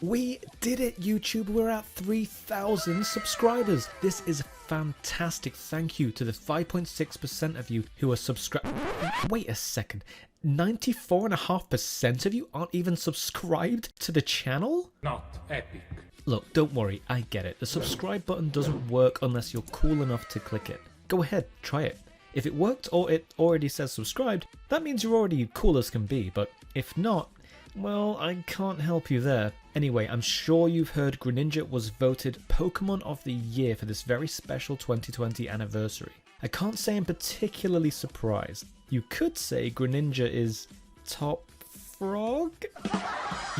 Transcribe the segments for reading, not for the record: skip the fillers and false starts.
We did it, YouTube. We're at 3,000 subscribers. This is fantastic. Thank you to the 5.6% of you who are subscribed. Wait a second. 94.5% of you aren't even subscribed to the channel? Not epic. Look, don't worry. I get it. The subscribe button doesn't work unless you're cool enough to click it. Go ahead, try it. If it worked or it already says subscribed, that means you're already cool as can be. But if not, well, I can't help you there. Anyway, I'm sure you've heard Greninja was voted Pokemon of the Year for this very special 2020 anniversary. I can't say I'm particularly surprised. You could say Greninja is top frog?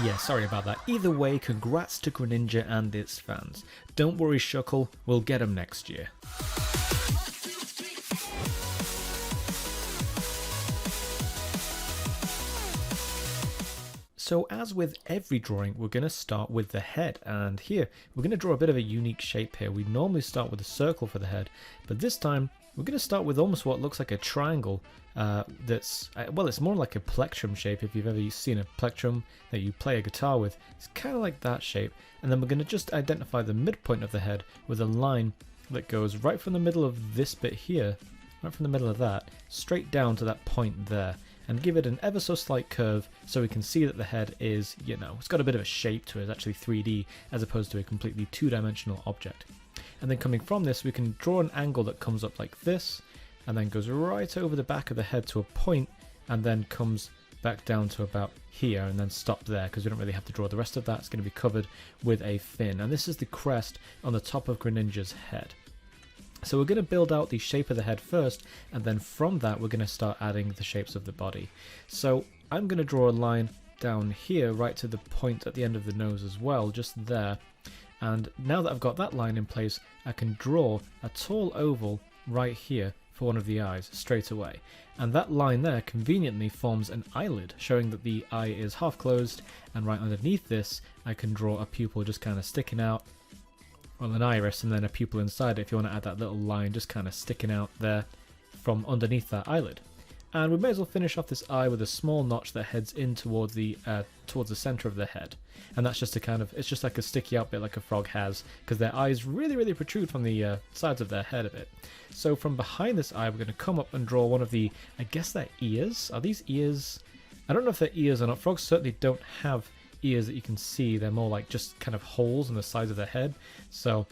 Yeah, sorry about that. Either way, congrats to Greninja and its fans. Don't worry, Shuckle, we'll get him next year. So as with every drawing, we're going to start with the head, and here we're going to draw a bit of a unique shape here. We normally start with a circle for the head, but this time we're going to start with almost what looks like a triangle that's, well, it's more like a plectrum shape. If you've ever seen a plectrum that you play a guitar with, it's kind of like that shape. And then we're going to just identify the midpoint of the head with a line that goes right from the middle of this bit here, right from the middle of that, straight down to that point there, and give it an ever so slight curve so we can see that the head is, you know, it's got a bit of a shape to it. It's actually 3D as opposed to a completely two-dimensional object. And then coming from this, we can draw an angle that comes up like this, and then goes right over the back of the head to a point, and then comes back down to about here, and then stop there, because we don't really have to draw the rest of that. It's going to be covered with a fin. And this is the crest on the top of Greninja's head. So we're going to build out the shape of the head first, and then from that we're going to start adding the shapes of the body. So I'm going to draw a line down here right to the point at the end of the nose as well, just there. And now that I've got that line in place, I can draw a tall oval right here for one of the eyes straight away. And that line there conveniently forms an eyelid, showing that the eye is half closed, and right underneath this I can draw a pupil just kind of sticking out. Well, an iris, and then a pupil inside it if you want to add that little line just kind of sticking out there from underneath that eyelid. And we may as well finish off this eye with a small notch that heads in towards the center of the head. And that's just a kind of, it's just like a sticky out bit like a frog has, because their eyes really protrude from the sides of their head a bit. So from behind this eye we're going to come up and draw one of the, I guess they're ears? Are these ears? I don't know if they're ears or not. Frogs certainly don't have ears that you can see. They're more like just kind of holes on the sides of the head. So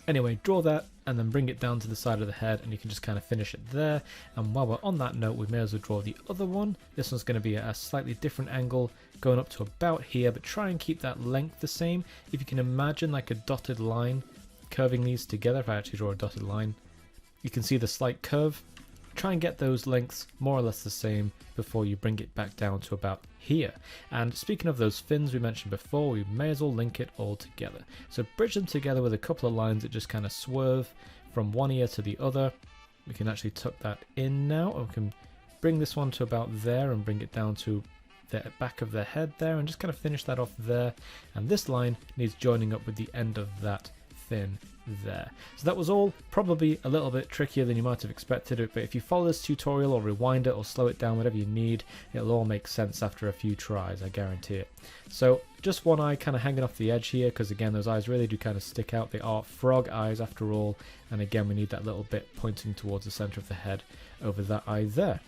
anyway, draw that and then bring it down to the side of the head, and you can just kind of finish it there. And while we're on that note, we may as well draw the other one. This one's going to be at a slightly different angle, going up to about here, but try and keep that length the same. If you can imagine like a dotted line curving these together, if I actually draw a dotted line, you can see the slight curve. Try and get those lengths more or less the same before you bring it back down to about here. And speaking of those fins we mentioned before, we may as well link it all together. So bridge them together with a couple of lines that just kind of swerve from one ear to the other. We can actually tuck that in now, or we can bring this one to about there and bring it down to the back of the head there, and just kind of finish that off there. And this line needs joining up with the end of that fin there. So that was all probably a little bit trickier than you might have expected it, but if you follow this tutorial or rewind it or slow it down, whatever you need, it'll all make sense after a few tries, I guarantee it. So just one eye kind of hanging off the edge here, because again those eyes really do kind of stick out. They are frog eyes after all, and again we need that little bit pointing towards the center of the head over that eye there.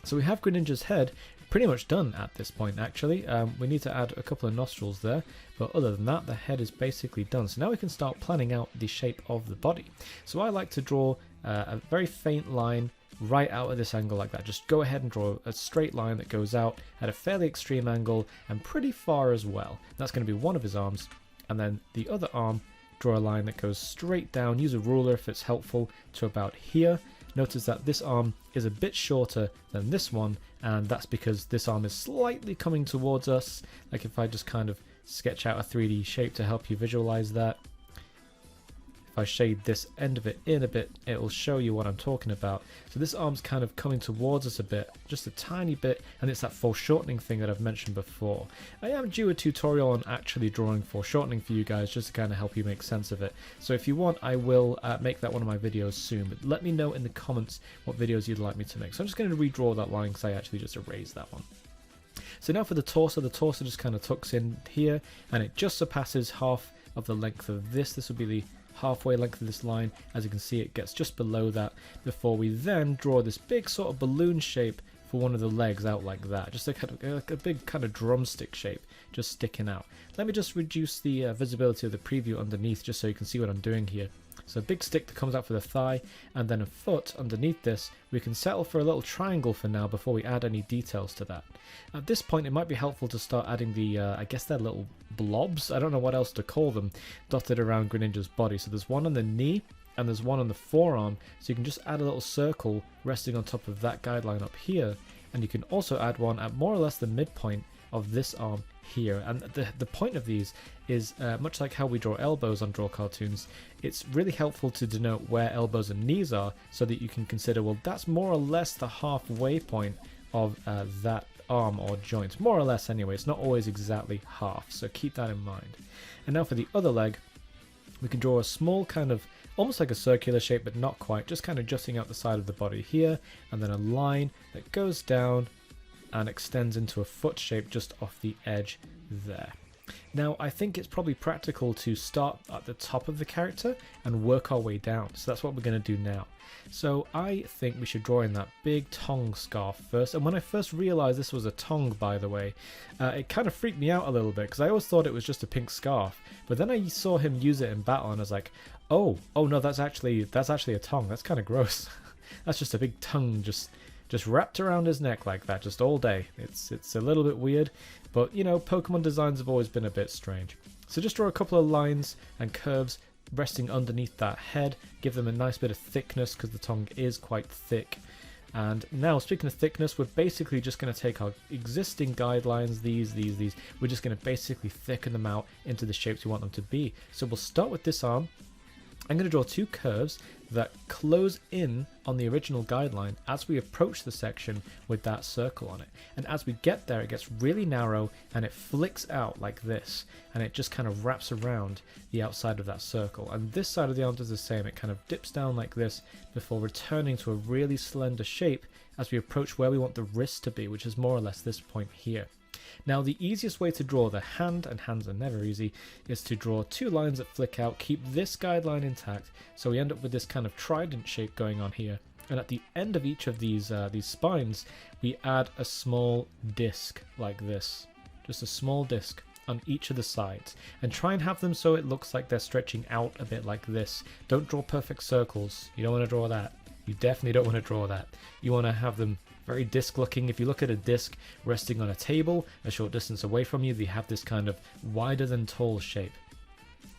So we have Greninja's head pretty much done at this point actually. We need to add a couple of nostrils there, but other than that the head is basically done. So now we can start planning out the shape of the body. So I like to draw a very faint line right out at this angle like that. Just go ahead and draw a straight line that goes out at a fairly extreme angle and pretty far as well. That's going to be one of his arms, and then the other arm, draw a line that goes straight down. Use a ruler if it's helpful, to about here. Notice that this arm is a bit shorter than this one, and that's because this arm is slightly coming towards us. Like if I just kind of sketch out a 3D shape to help you visualize that. If I shade this end of it in a bit, it will show you what I'm talking about. So this arm's kind of coming towards us a bit, just a tiny bit, and it's that foreshortening thing that I've mentioned before. I am due a tutorial on actually drawing foreshortening for you guys, just to kind of help you make sense of it. So if you want, I will make that one of my videos soon, but let me know in the comments what videos you'd like me to make. So I'm just going to redraw that line because I actually just erased that one. So now for the torso just kind of tucks in here, and it just surpasses half of the length of this. This will be the halfway length of this line. As you can see, it gets just below that before we then draw this big sort of balloon shape for one of the legs out like that. Just a kind of a big kind of drumstick shape just sticking out. Let me just reduce the visibility of the preview underneath just so you can see what I'm doing here. So a big stick that comes out for the thigh, and then a foot underneath this. We can settle for a little triangle for now before we add any details to that. At this point it might be helpful to start adding the, I guess they're little blobs, I don't know what else to call them, dotted around Greninja's body. So there's one on the knee, and there's one on the forearm, so you can just add a little circle resting on top of that guideline up here, and you can also add one at more or less the midpoint of this arm here. And the point of these is much like how we draw elbows on draw cartoons. It's really helpful to denote where elbows and knees are, so that you can consider, well, that's more or less the halfway point of that arm or joint, more or less anyway. It's not always exactly half, so keep that in mind. And now for the other leg, we can draw a small kind of almost like a circular shape, but not quite, just kind of jutting out the side of the body here, and then a line that goes down and extends into a foot shape just off the edge there. Now I think it's probably practical to start at the top of the character and work our way down, so that's what we're going to do now. So I think we should draw in that big tongue scarf first, and when I first realised this was a tongue, by the way, it kind of freaked me out a little bit because I always thought it was just a pink scarf, but then I saw him use it in battle and I was like, oh no, that's actually a tongue. That's kind of gross. That's just a big tongue just wrapped around his neck like that, just all day. It's a little bit weird, but you know, Pokemon designs have always been a bit strange. So just draw a couple of lines and curves resting underneath that head, give them a nice bit of thickness because the tongue is quite thick. And now, speaking of thickness, we're basically just going to take our existing guidelines, these, we're just going to basically thicken them out into the shapes we want them to be. So we'll start with this arm. I'm going to draw two curves that close in on the original guideline as we approach the section with that circle on it. And as we get there, it gets really narrow and it flicks out like this, and it just kind of wraps around the outside of that circle. And this side of the arm does the same. It kind of dips down like this before returning to a really slender shape as we approach where we want the wrist to be, which is more or less this point here. Now the easiest way to draw the hand, and hands are never easy, is to draw two lines that flick out, keep this guideline intact, so we end up with this kind of trident shape going on here. And at the end of each of these spines, we add a small disc like this, just a small disc on each of the sides, and try and have them so it looks like they're stretching out a bit like this. Don't draw perfect circles. You don't want to draw that. You definitely don't want to draw that. You want to have them very disc looking. If you look at a disc resting on a table a short distance away from you, they have this kind of wider than tall shape.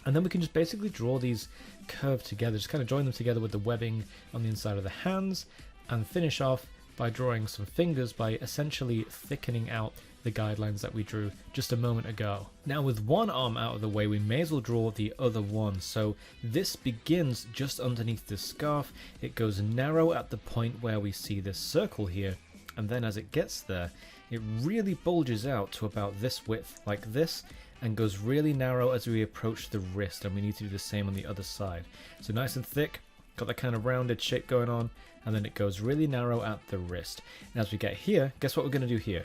And then we can just basically draw these curved together, just kind of join them together with the webbing on the inside of the hands, and finish off by drawing some fingers by essentially thickening out the guidelines that we drew just a moment ago. Now with one arm out of the way, we may as well draw the other one. So this begins just underneath this scarf. It goes narrow at the point where we see this circle here, and then as it gets there, it really bulges out to about this width like this, and goes really narrow as we approach the wrist, and we need to do the same on the other side. So nice and thick, got that kind of rounded shape going on, and then it goes really narrow at the wrist. And as we get here, guess what we're going to do here?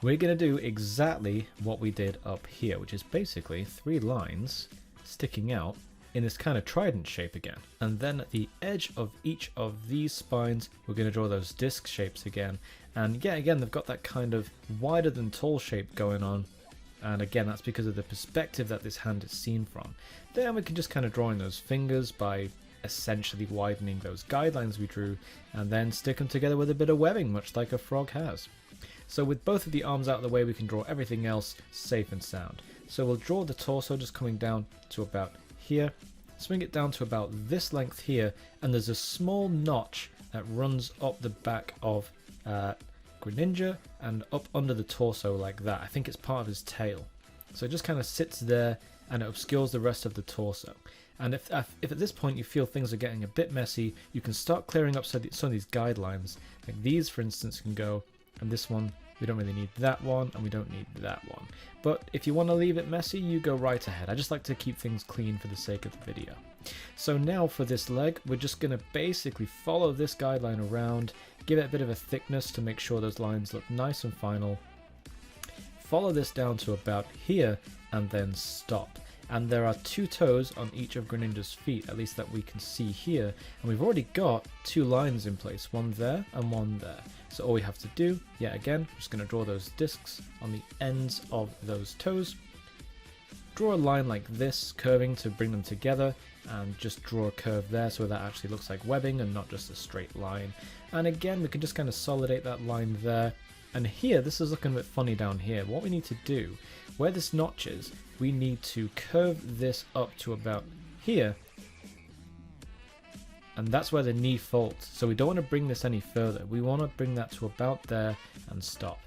We're going to do exactly what we did up here, which is basically three lines sticking out in this kind of trident shape again. And then at the edge of each of these spines, we're going to draw those disc shapes again. And yeah, again, they've got that kind of wider than tall shape going on. And again, that's because of the perspective that this hand is seen from. Then we can just kind of draw in those fingers by essentially widening those guidelines we drew, and then stick them together with a bit of webbing, much like a frog has. So with both of the arms out of the way, we can draw everything else safe and sound. So we'll draw the torso just coming down to about here, swing it down to about this length here, and there's a small notch that runs up the back of Greninja and up under the torso like that. I think it's part of his tail. So it just kind of sits there and it obscures the rest of the torso. And if at this point you feel things are getting a bit messy, you can start clearing up some of these guidelines. Like these, for instance, can go, and this one, we don't really need that one, and we don't need that one. But if you want to leave it messy, you go right ahead. I just like to keep things clean for the sake of the video. So now for this leg, we're just going to basically follow this guideline around, give it a bit of a thickness to make sure those lines look nice and final. follow this down to about here, and then stop. And there are 2 toes on each of Greninja's feet, at least that we can see here. And we've already got 2 lines in place, one there and one there. So all we have to do, yet again, I'm just going to draw those discs on the ends of those toes. Draw a line like this, curving to bring them together, and just draw a curve there so that actually looks like webbing and not just a straight line. And again, we can just kind of solidate that line there. And here, this is looking a bit funny down here. What we need to do, where this notch is, we need to curve this up to about here. And that's where the knee folds. So we don't want to bring this any further. We want to bring that to about there and stop.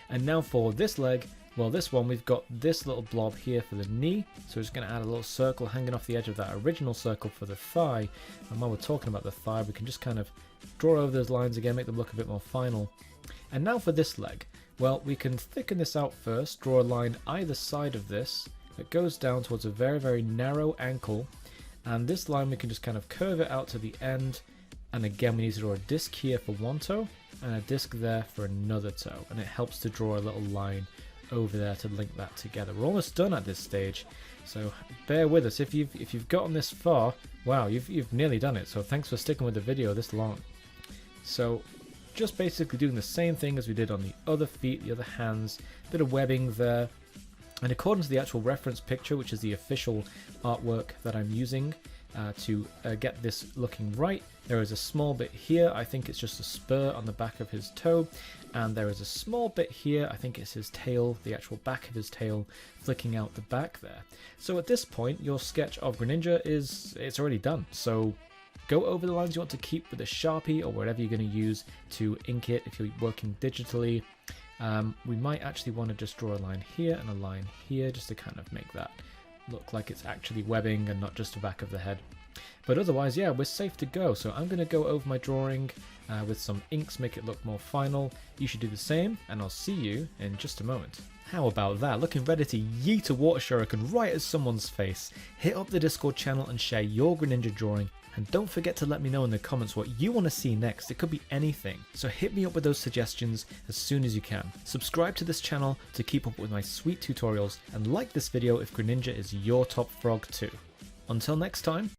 And now for this leg, well, this one, we've got this little blob here for the knee. So we're just going to add a little circle hanging off the edge of that original circle for the thigh. And while we're talking about the thigh, we can just kind of draw over those lines again, make them look a bit more final. And now for this leg, well, we can thicken this out first, draw a line either side of this that goes down towards a very, very narrow ankle. And this line, we can just kind of curve it out to the end. And again, we need to draw a disc here for one toe and a disc there for another toe. And it helps to draw a little line over there to link that together. We're almost done at this stage, so bear with us. If you've gotten this far, wow, you've nearly done it. So thanks for sticking with the video this long. So just basically doing the same thing as we did on the other feet, the other hands, bit of webbing there. And according to the actual reference picture, which is the official artwork that I'm using to get this looking right, there is a small bit here, I think it's just a spur on the back of his toe, and there is a small bit here, I think it's his tail, the actual back of his tail flicking out the back there. So at this point, your sketch of Greninja it's already done. So go over the lines you want to keep with a Sharpie or whatever you're going to use to ink it if you're working digitally. We might actually want to just draw a line here and a line here just to kind of make that look like it's actually webbing and not just the back of the head. But otherwise, yeah, we're safe to go. So I'm going to go over my drawing with some inks, make it look more final. You should do the same, and I'll see you in just a moment. How about that? Looking ready to yeet a water shuriken right at someone's face. Hit up the Discord channel and share your Greninja drawing. And don't forget to let me know in the comments what you want to see next. It could be anything. So hit me up with those suggestions as soon as you can. Subscribe to this channel to keep up with my sweet tutorials, and like this video if Greninja is your top frog too. Until next time,